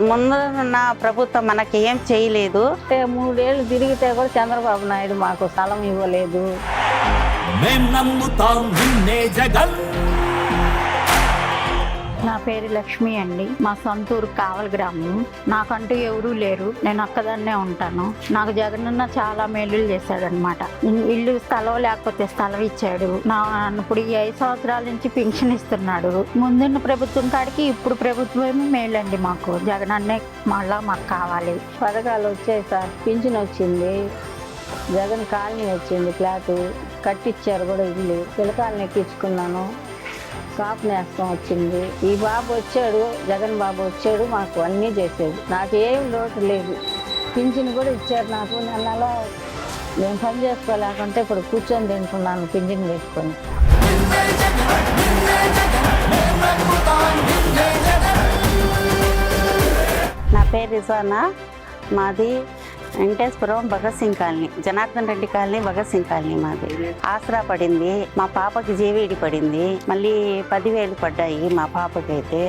ముందున్న ప్రభుత్వం మనకి ఏం చేయలేదు. 3 ఏళ్ళు తిరిగితే కూడా చంద్రబాబు నాయుడు మాకు స్థలం ఇవ్వలేదు. మేం నమ్ముతాం నిన్నే జగన్. నా పేరు లక్ష్మి అండి. మా సొంతూరు కావలి గ్రామం. నాకంటూ ఎవరూ లేరు, నేను ఒక్కదాన్నే ఉంటాను. నాకు జగనన్న చాలా మేలులు చేశాడనమాట. ఇల్లు స్థలం లేకపోతే స్థలం ఇచ్చాడు. ఇప్పుడు ఈ 5 సంవత్సరాల నుంచి పింఛన్ ఇస్తున్నాడు. ముందున్న ప్రభుత్వం కాడికి ఇప్పుడు ప్రభుత్వమే మేలండి. మాకు జగనన్నే మళ్ళా మాకు కావాలి. పథకాలు వచ్చాయి సార్. పింఛన్ వచ్చింది, జగన్ కాలనీ వచ్చింది, ఫ్లాటు కట్టించారు కూడా, ఇల్లు పిల్లకాయలను ఎక్కించుకున్నాను, కాపు నేస్తం వచ్చింది. ఈ బాబు వచ్చాడు, జగన్ బాబు వచ్చాడు, మాకు అన్నీ చేసాడు. నాకు ఏం లోటు లేదు. పింఛన్ కూడా ఇచ్చారు నాకు. నెలలో నేను పని చేసుకోలేకుంటే ఇప్పుడు కూర్చొని తింటున్నాను పింఛన్ పెట్టుకొని. నా పేరు రిజానా. మాది Venkateswaram Bhagat Singh colony, Janardhan Reddy colony, Bhagat Singh colony మాది. ఆసరా పడింది, మా పాపకి జేవీడి పడింది, మళ్ళీ 10,000 పడ్డాయి మా పాపకి. అయితే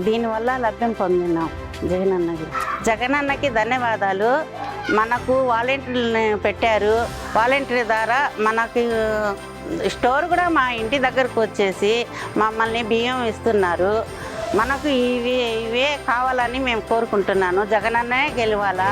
దీనివల్ల లభ్యం పొందినాం జగనన్నకి ధన్యవాదాలు. మనకు వాలంటీర్ని పెట్టారు. వాలంటీర్ ద్వారా మనకి స్టోర్ కూడా మా ఇంటి దగ్గరకు వచ్చేసి మమ్మల్ని బియ్యం ఇస్తున్నారు. మనకు ఇవే కావాలని మేము కోరుకుంటున్నాను. జగనన్నే గెలవాలా.